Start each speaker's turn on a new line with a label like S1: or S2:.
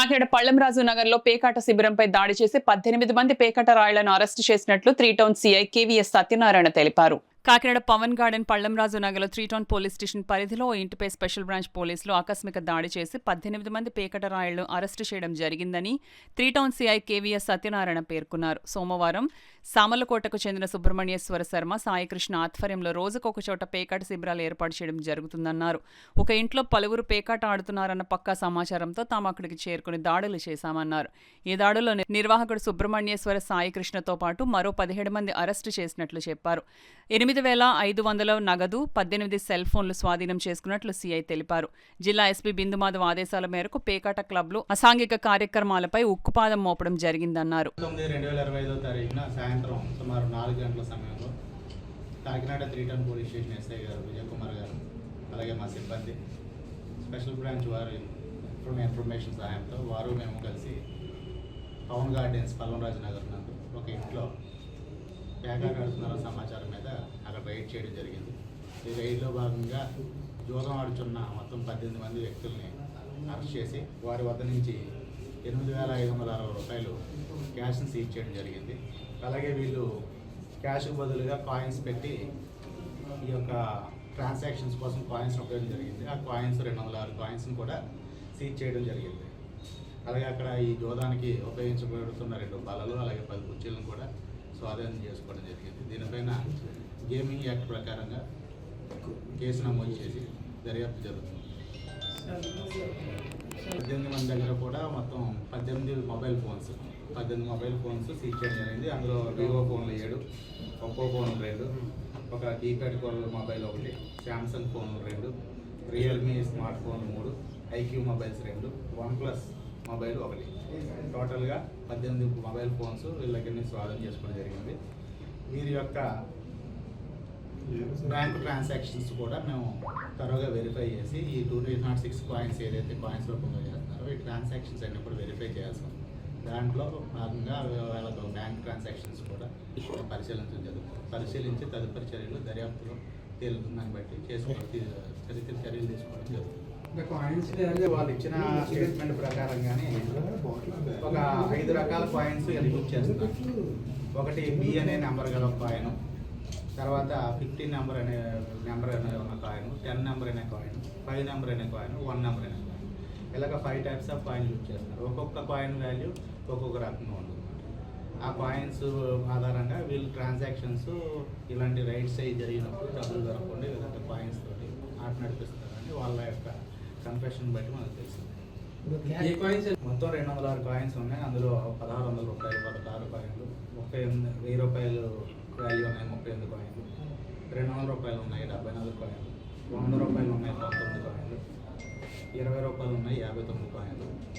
S1: కాకినాడ పళ్లంరాజు నగర్ లో పేకాట శిబిరంపై దాడి చేసి 18 మంది పేకాట రాయుళ్లను అరెస్టు చేసినట్లు 3 టౌన్ సీఐ కేవీఎస్ సత్యనారాయణ తెలిపారు. కాకినాడ పవన్ గార్డెన్ పళ్లంరాజు నగర్లో 3 టౌన్ పోలీస్ స్టేషన్ పరిధిలో ఓ ఇంటిపై స్పెషల్ బ్రాంచ్ పోలీసులు ఆకస్మిక దాడి చేసి 18 మంది పేకాట రాయుళ్లను అరెస్టు చేయడం జరిగిందని 3 టౌన్ సీఐ కేవీఎస్ సత్యనారాయణ పేర్కొన్నారు. సోమవారం సామర్లకోటకు చెందిన సుబ్రహ్మణ్యేశ్వర శర్మ, సాయికృష్ణ ఆధ్వర్యంలో రోజుకొక చోట పేకాట శిబిరాలు ఏర్పాటు చేయడం జరుగుతుందన్నారు. ఒక ఇంట్లో పలువురు పేకాట ఆడుతున్నారన్న పక్కా సమాచారంతో తాము అక్కడికి చేరుకుని దాడులు చేశామన్నారు. ఈ దాడుల్లో నిర్వాహకుడు సుబ్రహ్మణ్యేశ్వర, సాయికృష్ణతో పాటు మరో 17 మంది అరెస్టు చేసినట్లు చెప్పారు. 8,500 నగదు, 18 సెల్ ఫోన్లు స్వాధీనం చేసుకున్నట్లు సీఐ తెలిపారు. జిల్లా ఎస్పీ బిందుమాధవ్ ఆదేశాల మేరకు పేకాట క్లబ్లు అసాంఘిక కార్యక్రమాలపై ఉక్కుపాదం మోపడం జరిగిందన్నారు.
S2: 2025వ తారీఖున సాయంత్రం సుమారు 4 గంటల సమయంలో Kakinada 3 town police station SI గారు విజయ్ కుమార్ గారు, అలాగే మా సిబ్బంది స్పెషల్ బ్రాంచ్ వారి ఇన్ఫర్మేషన్ సహాయంతో వారు మేము కలిసి పవన్ గార్డెన్స్ పల్లంరాజు నగర్ నందు ఒక ఇంట్లో పేకాట ఆడుతున్న సమాచారం మీద అక్కడ రైడ్ చేయడం జరిగింది. ఈ రైడ్లో భాగంగా జూదం ఆడుచున్న మొత్తం 18 మంది వ్యక్తుల్ని అరెస్ట్ చేసి వారి వద్ద నుంచి 8,560 రూపాయలు క్యాష్ని సీజ్ చేయడం జరిగింది. అలాగే వీళ్ళు క్యాష్కు బదులుగా కాయిన్స్ పెట్టి ఈ యొక్క ట్రాన్సాక్షన్స్ కోసం కాయిన్స్ ఉపయోగం జరిగింది. ఆ కాయిన్స్ 206 కాయిన్స్ని కూడా సీజ్ చేయడం జరిగింది. అలాగే అక్కడ ఈ జూదానికి ఉపయోగించబడుతున్న 2 బల్లలు, అలాగే 10 కుర్చీలను కూడా స్వాధీనం చేసుకోవడం జరిగింది. దీనిపైన గేమింగ్ యాక్ట్ ప్రకారంగా కేసు నమోదు చేసి దర్యాప్తు జరుగుతుంది. 18 మంది దగ్గర కూడా మొత్తం 18 మొబైల్ ఫోన్స్ సీజ్ చేయడం జరిగింది. అందులో వివో ఫోన్లు 7, ఒప్పో ఫోన్లు 2, ఒక కీప్యాడ్ మొబైల్ 1, శాంసంగ్ ఫోన్లు 2, రియల్మీ స్మార్ట్ ఫోన్లు 3, ఐక్యూ మొబైల్స్ 2, OnePlus మొబైల్ 1. టోటల్గా 18 మొబైల్ ఫోన్స్ వీళ్ళ దగ్గర నుంచి స్వాధీనం చేసుకోవడం జరిగింది. వీరి యొక్క బ్యాంక్ ట్రాన్సాక్షన్స్ కూడా మేము త్వరగా వెరిఫై చేసి ఈ 206 కాయిన్స్ ఏదైతే కాయిన్స్ రూపంలో చేస్తున్నారో ఈ ట్రాన్సాక్షన్స్ అన్నీ కూడా వెరిఫై చేయాల్సి ఉంది. దాంట్లో భాగంగా వాళ్ళ బ్యాంక్ ట్రాన్సాక్షన్స్ కూడా పరిశీలించడం జరుగుతుంది. పరిశీలించి తదుపరి చర్యలు దర్యాప్తులో తేలుతుందని బట్టి చర్యలు తీసుకోవడం జరుగుతుంది. వాళ్ళు ఇచ్చిన స్టేట్మెంట్ ప్రకారంగానే ఒక 5 రకాల కాయిన్స్ యూజ్ చేస్తున్నారు. ఒకటి బి అనే నెంబర్ గల కాయిన్, తర్వాత 15 నెంబర్ అనే ఉన్న కాయిన్, 10 నెంబర్ అనే కాయిన్, 5 నెంబర్ అనే కాయిన్, 1 నెంబర్ అనే కాయిన్, ఇలాగ 5 టైప్స్ ఆఫ్ కాయిన్ యూజ్ చేస్తున్నారు. ఒక్కొక్క కాయిన్ వాల్యూ ఒక్కొక్క రకంగా ఉంటుంది. ఆ కాయిన్స్ ఆధారంగా వీళ్ళు ట్రాన్సాక్షన్స్ ఇలాంటి రైడ్స్ అయ్యి జరిగినప్పుడు డబ్బులు దొరకకుండా ఇలాంటి కాయిన్స్ తోటి ఆట నడిపిస్తారని వాళ్ళ యొక్క కన్ఫెషన్ బట్టి మనకు తెలిసింది. మొత్తం 206 కాయిన్స్ ఉన్నాయి. అందులో 1,600 రూపాయలు 16 కాయిన్లు, 1000 రూపాయలు వాల్యూ ఉన్నాయి 38 కాయిన్లు, 200 రూపాయలు ఉన్నాయి 74 కాయిన్లు, 100 రూపాయలు ఉన్నాయి 19 కాయిన్లు, 20 రూపాయలు ఉన్నాయి 59 కాయిన్లు.